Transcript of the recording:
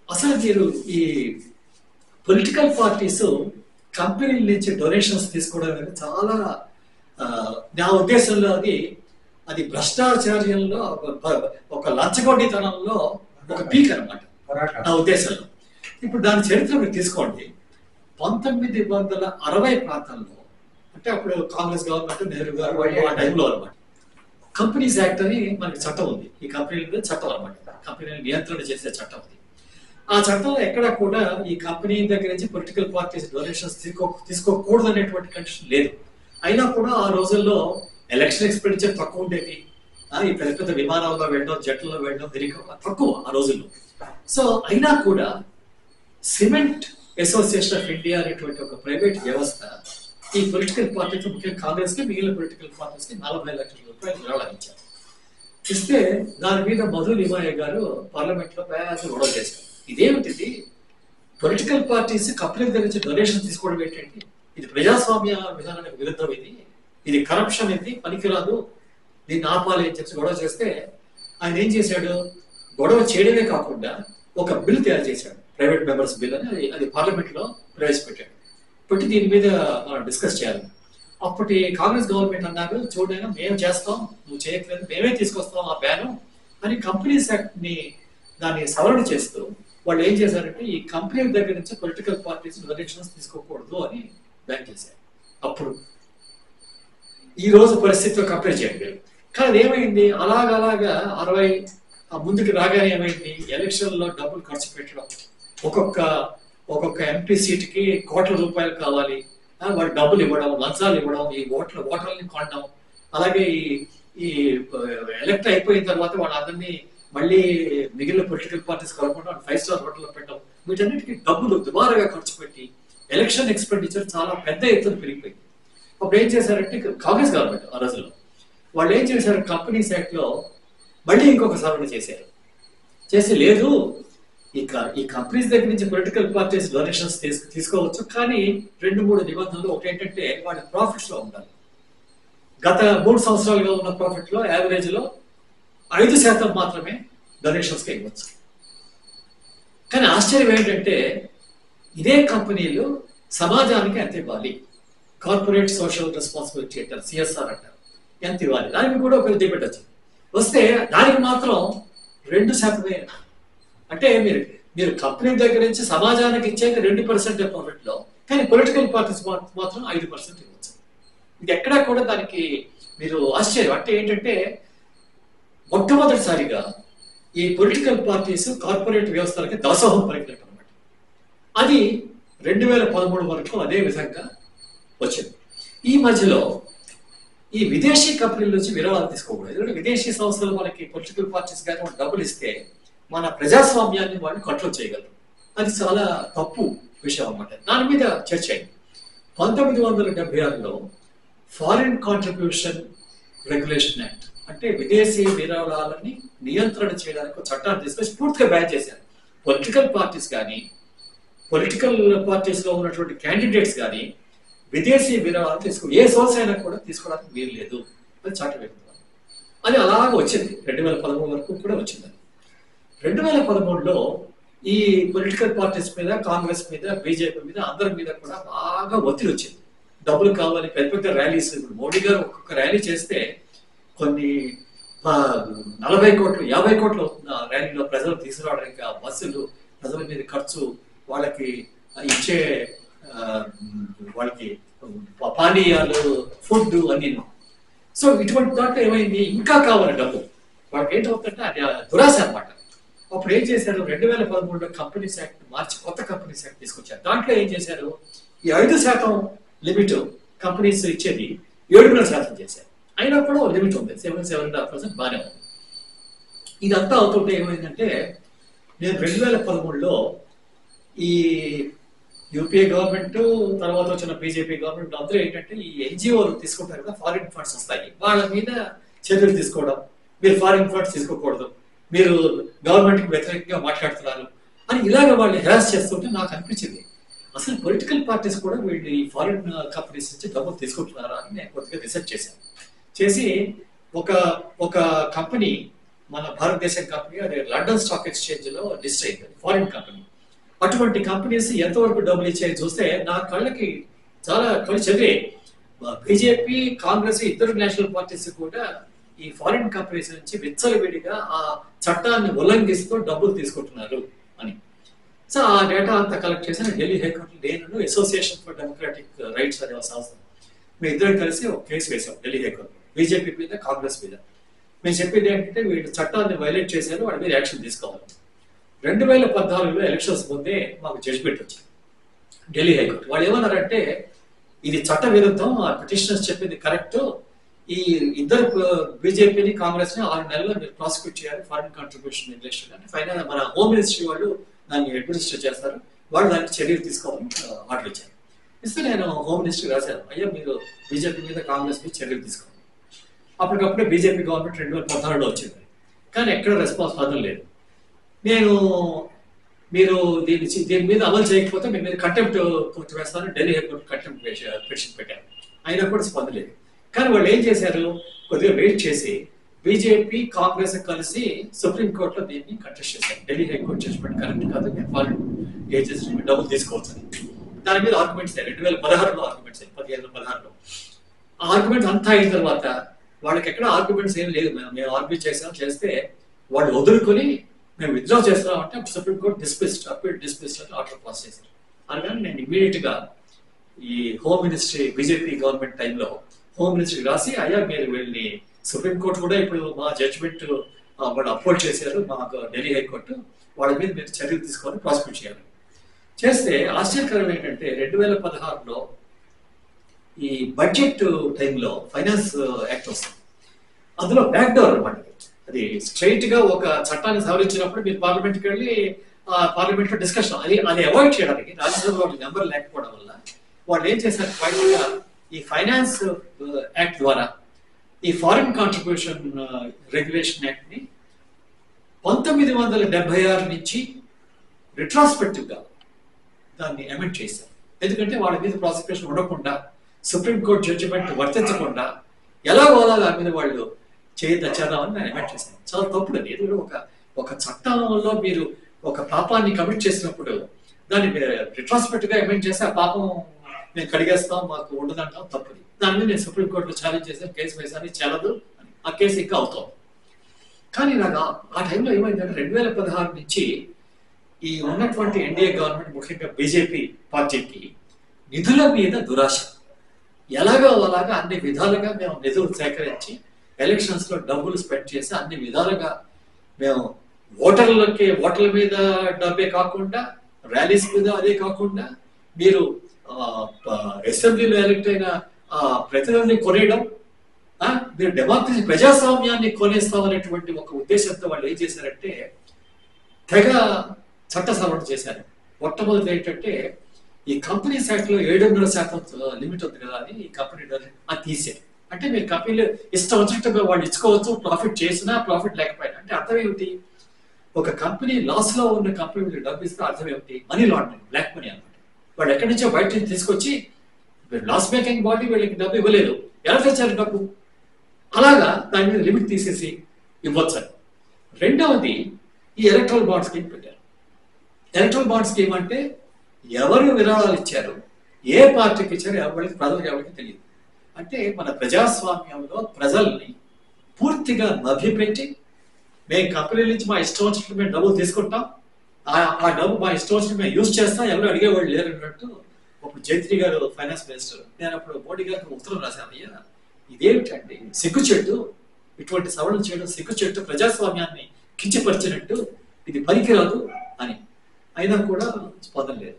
అసలు మీరు ఈ పొలిటికల్ పార్టీస్ కంపెనీల నుంచి డొనేషన్స్ తీసుకోవడం అనేది చాలా నా ఉద్దేశంలో అది భ్రష్టాచార్యంలో ఒక లంచగొండితనంలో ఒక పీక్ అనమాట నా ఉద్దేశంలో. ఇప్పుడు దాని చరిత్ర మీరు తీసుకోండి. 1960 ప్రాంతంలో, అంటే అప్పుడు కాంగ్రెస్ గవర్నమెంట్, నెహ్రూ గారు ఆ టైంలో అనమాట, కంపెనీస్ యాక్ట్ అని మనకి చట్టం ఉంది. ఈ కంపెనీల మీద చట్టం అనమాట, కంపెనీలను నియంత్రణ చేసే చట్టం ఉంది. ఆ చట్టంలో ఎక్కడా కూడా ఈ కంపెనీ దగ్గర నుంచి పొలిటికల్ పార్టీస్ డొనేషన్స్ తీసుకోకూడదు అనేటువంటి కండిషన్ లేదు. అయినా కూడా ఆ రోజుల్లో ఎలక్షన్ ఎక్స్పెండిచర్ తక్కువ ఉండేది. ఈ పెద్ద పెద్ద విమానాల్లో వెళ్ళడం, జట్లలో వెళ్ళడం తిరిగి తక్కువ ఆ రోజుల్లో. సో అయినా కూడా సిమెంట్ అసోసియేషన్ ఆఫ్ ఇండియా అనేటువంటి ఒక ప్రైవేట్ వ్యవస్థ ఈ పొలిటికల్ పార్టీస్, ముఖ్యంగా కాంగ్రెస్ కి, మిగిలిన పొలిటికల్ పార్టీస్ కి 40 లక్షల రూపాయలు విరాళాలు ఇచ్చారు. ఇస్తే దాని మీద మధు లిమాయ గారు పార్లమెంట్ లో పెద్ద గొడవ చేశారు. ఇదేమిటిది, పొలిటికల్ పార్టీస్ కంపెనీల దగ్గర నుంచి డొనేషన్ తీసుకోవడం ఏంటంటే ఇది ప్రజాస్వామ్య విధానానికి విరుద్ధం, ఇది కరప్షన్, ఇది పనికిరాదు, దీన్ని ఆపాలి అని చెప్పి గొడవ చేస్తే ఆయన ఏం చేశాడు, గొడవ చేయడమే కాకుండా ఒక బిల్ తయారు చేశాడు, ప్రైవేట్ మెంబర్స్ బిల్ అని. అది పార్లమెంట్ లో ప్రవేశపెట్టాడు. పెట్టి దీని మీద మనం డిస్కస్ చేయాలి. అప్పటి కాంగ్రెస్ గవర్నమెంట్ అన్నారు, చూడైనా మేము చేస్తాం, నువ్వు చేయట్లేదు, మేమే తీసుకొస్తాం ఆ బ్యాను అని కంపెనీస్ యాక్ట్ ని దాన్ని సవరణ చేస్తూ వాళ్ళు ఏం చేశారంటే ఈ కంపెనీల దగ్గర నుంచి పొలిటికల్ పార్టీస్ డొనేషన్స్ తీసుకోకూడదు అని బ్యాన్ చేశారు. అప్పుడు ఈ రోజు పరిస్థితితో కంపేర్ చేయండి. కానీ ఏమైంది, అలాగా 60 ముందుకు రాగానే ఏమైంది, ఎలక్షన్ లో డబ్బులు ఖర్చు పెట్టడం, ఒక్కొక్క ఎంపీ సీట్కి కోట్ల రూపాయలు కావాలి, వాళ్ళు డబ్బులు ఇవ్వడం, లంచాలు ఇవ్వడం, ఈ ఓటర్లని కొనడం, అలాగే ఈ ఎలక్ట్ అయిపోయిన తర్వాత వాళ్ళందరినీ మళ్ళీ మిగిలిన పొలిటికల్ పార్టీస్ కలపకుండా 5 స్టార్ హోటల్లో పెట్టడం, వీటన్నిటికీ డబ్బులు దుబారాగా ఖర్చు పెట్టి ఎలక్షన్ ఎక్స్పెండిచర్ చాలా పెద్ద ఎత్తున పెరిగిపోయింది. అప్పుడు ఏం చేశారంటే కాంగ్రెస్ గవర్నమెంట్ ఆ రోజుల్లో వాళ్ళు ఏం చేశారు, కంపెనీస్ యాక్ట్ లో మళ్ళీ ఇంకొక సవరణ చేశారు. చేసి లేదు, ఈ కంపెనీస్ దగ్గర నుంచి పొలిటికల్ పార్టీస్ డొనేషన్స్ తీసుకోవచ్చు, కానీ 2-3 నిబంధనలు. ఒకటి ఏంటంటే వాళ్ళ ప్రాఫిట్స్ లో ఉండాలి. గత 3 సంవత్సరాలుగా ఉన్న ప్రాఫిట్ లో యావరేజ్ లో 5% మాత్రమే డొనేషన్స్ కి ఇవ్వచ్చు. కానీ ఆశ్చర్యం ఏంటంటే ఇదే కంపెనీలు సమాజానికి ఎంత ఇవ్వాలి, కార్పొరేట్ సోషల్ రెస్పాన్సిబిలిటీ అంటారు, సిఎస్ఆర్ అంటారు, ఎంత ఇవ్వాలి, దానికి కూడా ఒక డిబేట్ వచ్చింది. వస్తే దానికి మాత్రం 2%. అంటే మీరు కంపెనీ దగ్గర నుంచి సమాజానికి ఇచ్చేది 2% ప్రాఫిట్ లో, కానీ పొలిటికల్ పార్టీస్ మాత్రం 5% ఇవ్వచ్చు. ఇది ఎక్కడా కూడా దానికి మీరు ఆశ్చర్యం. అంటే ఏంటంటే మొట్టమొదటిసారిగా ఈ పొలిటికల్ పార్టీస్ కార్పొరేట్ వ్యవస్థలకి దాసోహం పలికినట్టు అనమాట. అది 2013 వరకు అదే విధంగా వచ్చింది. ఈ మధ్యలో ఈ విదేశీ కంపెనీల నుంచి విరాళాలు తీసుకోకూడదు. ఎందుకంటే విదేశీ సంస్థలు మనకి పొలిటికల్ పార్టీస్ కానీ డబ్బులు ఇస్తే మన ప్రజాస్వామ్యాన్ని వాళ్ళు కంట్రోల్ చేయగలరు. అది చాలా తప్పు విషయం అన్నమాట. దాని మీద చర్చ అయింది. 1976లో ఫారిన్ కాంట్రిబ్యూషన్ రెగ్యులేషన్ యాక్ట్, అంటే విదేశీ విరాళాలని నియంత్రణ చేయడానికి ఒక చట్టాన్ని తీసుకొచ్చి పూర్తిగా బ్యాన్ చేశారు. పొలిటికల్ పార్టీస్ కానీ, పొలిటికల్ పార్టీస్ లో ఉన్నటువంటి క్యాండిడేట్స్ కానీ విదేశీ విరాళాలు ఏ సోర్స్ అయినా కూడా తీసుకోవడానికి వీలు లేదు అని చట్టం పెడుతున్నారు. అది అలాగ వచ్చింది, 2013 వరకు కూడా వచ్చింది. 2013లో ఈ పొలిటికల్ పార్టీస్ మీద, కాంగ్రెస్ మీద, బీజేపీ మీద, అందరి మీద కూడా బాగా ఒత్తిడి వచ్చింది. డబ్బులు కావాలి, పెద్ద పెద్ద ర్యాలీస్. ఇప్పుడు మోడీ గారు ఒక్కొక్క ర్యాలీ చేస్తే కొన్ని 40 కోట్లు 50 కోట్లు అవుతుంది ఆ ర్యాలీలో ప్రజలు తీసుకురావడానికి. ఆ బస్సులు, ప్రజల మీద ఖర్చు, వాళ్ళకి ఇచ్చే వాళ్ళకి పానీయాలు, ఫుడ్ అన్ని. సో ఇటువంటి దాంట్లో ఏమైంది, ఇంకా కావాలి డబ్బు. వాళ్ళకి ఏంటవుతుందంటే అది దురాశ అనమాట. అప్పుడు ఏం చేశారు, 2013లో కంపెనీస్ యాక్ట్ మార్చి కొత్త కంపెనీస్ యాక్ట్ తీసుకొచ్చారు. దాంట్లో ఏం చేశారు, ఈ 5% లిమిట్ కంపెనీస్ ఇచ్చేది 7.5% చేశారు. అయినా కూడా లిమిట్ ఉంది, 7.5% బాగానే ఉంది. ఇదంతా అవుతుంటే ఏమైందంటే, నేను 2013లో ఈ యూపీఏ గవర్నమెంట్ తర్వాత వచ్చిన బీజేపీ గవర్నమెంట్ అందరూ ఏంటంటే ఈ ఎన్జిఓలు తీసుకుంటారు కదా, ఫారిన్ ఫండ్స్ వస్తాయి, వాళ్ళ మీద చర్యలు తీసుకోవడం. మీరు ఫారిన్ ఫండ్స్ తీసుకోకూడదు, మీరు గవర్నమెంట్ కి వ్యతిరేకంగా మాట్లాడుతున్నారు అని ఇలాగ వాళ్ళు హెరాస్ చేస్తుంటే నాకు అనిపించింది, అసలు పొలిటికల్ పార్టీస్ కూడా వీళ్ళు ఈ ఫారిన్ కంపెనీస్ నుంచి డబ్బులు తీసుకుంటున్నారా అని నేను కొద్దిగా రీసెర్చ్ చేశాను. చేసి ఒక కంపెనీ మన భారతదేశం కంపెనీ అది లండన్ స్టాక్ ఎక్స్చేంజ్ లో లిస్ట్ అయింది, ఫారిన్ కంపెనీ. అటువంటి కంపెనీస్ ఎంతవరకు డబ్బులు ఇచ్చాయి చూస్తే నా కళ్ళకి చాలా కళ్ళు చదివే. బీజేపీ, కాంగ్రెస్ ఇద్దరు నేషనల్ పార్టీస్ కూడా ఈ ఫారిన్ కంపెనీస్ నుంచి విచ్చలవిడిగా ఆ చట్టాన్ని ఉల్లంఘిస్తూ డబ్బులు తీసుకుంటున్నారు అని. సో ఆ డేటా అంతా కలెక్ట్ చేసి ఢిల్లీ హైకోర్టు నేను అసోసియేషన్ ఫర్ డెమోక్రాటిక్ రైట్స్ అనే సంస్థ మేము ఇద్దరం కలిసి ఒక కేసు వేసాం ఢిల్లీ హైకోర్టు, బీజేపీ మీద, కాంగ్రెస్ మీద. మేము చెప్పేది ఏంటంటే వీళ్ళు చట్టాన్ని వైలేట్ చేశారు, వాడి మీద యాక్షన్ తీసుకోవాలి. 2014లో ఎలక్షన్స్ ముందే మాకు జడ్జిమెంట్ వచ్చింది ఢిల్లీ హైకోర్టు. వాళ్ళు ఏమన్నారంటే ఇది చట్ట విరుద్ధం, ఆ పిటిషనర్స్ చెప్పింది కరెక్ట్, ఈ ఇద్దరు బీజేపీని, కాంగ్రెస్ ని 6 నెలల్లో మీరు ప్రాసిక్యూట్ చేయాలి ఫారిన్ కాంట్రిబ్యూషన్ రిలేషన్ అంటే ఫైనల్ మన హోమ్ మినిస్ట్రీ వాళ్ళు దాన్ని అడ్మినిస్టర్ చేస్తారు, వాళ్ళు దానికి చర్యలు తీసుకోవాలని ఆర్డర్ ఇచ్చారు. ఇస్తే నేను హోమ్ మినిస్ట్రీ రాశాను, అయ్యా మీరు బీజేపీ మీద, కాంగ్రెస్ మీద చర్యలు తీసుకోవాలి. అప్పటికప్పుడే బీజేపీ గవర్నమెంట్ 2016లో వచ్చింది, కానీ ఎక్కడ రెస్పాన్స్ పొందలేదు. నేను మీరు దీని మీద అమలు చేయకపోతే మీ మీద కంటెంప్ట్ కోర్టు వేస్తాను, ఢిల్లీ హైకోర్టు కంటెంప్ట్ పిటిషన్ పెట్టాను, అయినా కూడా స్పందలేదు. కానీ వాళ్ళు ఏం చేశారు, కొద్దిగా వెయిట్ చేసి బీజేపీ, కాంగ్రెస్ కలిసి సుప్రీంకోర్టులో దీన్ని కంటెస్ట్ చేశారు. ఢిల్లీ హైకోర్టు జడ్జిమెంట్ కరెక్ట్ కాదు, మేము ఫారిన్ ఏజెన్సీ డబ్బులు తీసుకోవచ్చు అని. దాని మీద ఆర్గ్యుమెంట్స్ 2016లో ఆర్గ్యుమెంట్స్ 2016లో ఆర్గ్యుమెంట్స్ అంతా అయిన తర్వాత వాళ్ళకి ఎక్కడ ఆర్గ్యుమెంట్స్ ఏం లేదు, మేము ఆర్గ్యూ చేస్తే వాళ్ళు వదులుకొని మేము విత్డ్రా చేస్తున్నాం అంటే సుప్రీంకోర్టు అప్పీల్ డిస్మిస్డ్ అని ఆర్డర్ పాస్ చేశారు. అనగానే నేను ఇమ్మీడియట్ గా ఈ హోమ్ మినిస్ట్రీ, బీజేపీ గవర్నమెంట్ టైంలో హోమ్ మినిస్ట్రీ రాసి, అయ్యా మీరు వెళ్ళి సుప్రీంకోర్టు కూడా ఇప్పుడు మా జడ్జిమెంట్ వాళ్ళు అప్లోడ్ చేశారు మాకు ఢిల్లీ హైకోర్టు, వాళ్ళ మీద మీరు చర్యలు తీసుకొని ప్రాసిక్యూట్ చేయాలి. చేస్తే ఆశ్చర్యకరం ఏంటంటే 2016లో ఈ బడ్జెట్ టైంలో ఫైనాన్స్ యాక్ట్ వస్తుంది, అందులో బ్యాక్ డోర్ అనమాట. అది స్ట్రైట్ గా ఒక చట్టాన్ని సవరించినప్పుడు మీరు పార్లమెంట్కి వెళ్ళి పార్లమెంట్ లో డిస్కషన్ అది అవాయిడ్ చేయడానికి రాజ్యసభలో నెంబర్ లేకపోవడం వల్ల వాళ్ళు ఏం చేశారు, ఫైనల్ గా ఈ ఫైనాన్స్ యాక్ట్ ద్వారా ఈ ఫారిన్ కాంట్రిబ్యూషన్ రెగ్యులేషన్ యాక్ట్ ని 1976 నుంచి రిట్రాస్పెక్టివ్ గా దాన్ని అమెండ్ చేశారు. ఎందుకంటే వాళ్ళ మీద ప్రాసిక్యూషన్ ఉండకుండా, సుప్రీంకోర్టు జడ్జిమెంట్ వర్తించకుండా ఎలాగో దాని మీద వాళ్ళు చేద్దామని నేను అమెండ్ చేశాను. చాలా తప్పుడు అది. ఏదో ఒక చట్టంలో మీరు ఒక పాపాన్ని కమిట్ చేసినప్పుడు దాన్ని రిట్రాస్పెక్టివ్ గా అమెండ్ చేసి ఆ పాపం మేము కడిగేస్తాం, మాకు ఉండదంటాం, తప్పది. దాని మీద నేను సుప్రీంకోర్టులో ఛాలెంజ్ చేశాను, కేసు వేసాను, చెల్లదు అని. ఆ కేసు ఇంకా అవుతాం. కానీ నాకు ఆ టైంలో ఏమైందంటే 2016 నుంచి ఈ ఉన్నటువంటి ఎన్డీఏ గవర్నమెంట్, ముఖ్యంగా బీజేపీ పార్టీకి నిధుల మీద దురాశ. అలాగా అన్ని విధాలుగా మేము నిధులు సేకరించి ఎలక్షన్స్ లో డబ్బులు స్పెండ్ చేసి అన్ని విధాలుగా మేము ఓటర్ల మీద డబ్బే కాకుండా, ర్యాలీస్ మీద అదే కాకుండా, మీరు అసెంబ్లీలో ఎలక్ట్ అయిన ప్రతినిధుల్ని కొనేయడం, మీరు డెమోక్రసీ ప్రజాస్వామ్యాన్ని కొనేస్తామనేటువంటి ఒక ఉద్దేశంతో వాళ్ళు ఏం చేశారంటే తెగ చట్ట సవరణ చేశారు. మొట్టమొదటి ఏంటంటే ఈ కంపెనీస్ యాక్ట్ లో 7.5% లిమిట్ ఉంది కదా అని ఈ కంపెనీ అది తీసేది. అంటే మీరు కంపెనీలు ఇష్టం వచ్చినట్టుగా వాళ్ళు ఇచ్చుకోవచ్చు, ప్రాఫిట్ చేసినా ప్రాఫిట్ లేకపోయినా. అంటే అర్థం ఏమిటి, ఒక కంపెనీ లాస్ లో ఉన్న కంపెనీ వీళ్ళు డబ్బు ఇస్తే అర్థం ఏమిటి, మనీ లాండరింగ్, బ్లాక్ మనీ అనమాట. వాళ్ళు ఎక్కడి నుంచో బయట నుంచి తీసుకొచ్చి లాస్ మేకింగ్ బాడీ వీళ్ళకి డబ్బు ఇవ్వలేదు, ఎలా తెచ్చారు డబ్బు, అలాగా దాని మీద లిమిట్ తీసేసి ఇవ్వచ్చు. రెండవది ఈ ఎలక్ట్రల్ బాండ్ స్కీమ్ పెట్టారు. ఎలక్ట్రల్ బాండ్ స్కీమ్ అంటే ఎవరు విరాళాలు ఇచ్చారు, ఏ పార్టీకి ఇచ్చారు, ప్రజలకు ఎవరికి తెలియదు. అంటే మన ప్రజాస్వామ్యంలో ప్రజల్ని పూర్తిగా మభ్యపెట్టి మేము కంపెనీల నుంచి మా ఇష్టం వచ్చినట్టు మేము డబ్బులు తీసుకుంటాం, ఆ డబ్బు మా ఇష్టం వచ్చినట్టు మేము యూజ్ చేస్తాం, ఎవరు అడిగేవాళ్ళు లేరు అన్నట్టు. అప్పుడు జైత్రి గారు ఫైనాన్స్ మినిస్టర్, నేను అప్పుడు మోడీ గారికి ఉత్తరం రాశాను, అయ్యా ఇదేమిటండి సిగ్గుచెట్టు, ఇటువంటి సవరణ చేయడం సిగ్గుచెట్టు, ప్రజాస్వామ్యాన్ని కించపరిచినట్టు, ఇది పనికిరాదు అని. అయినా కూడా స్పందన లేదు.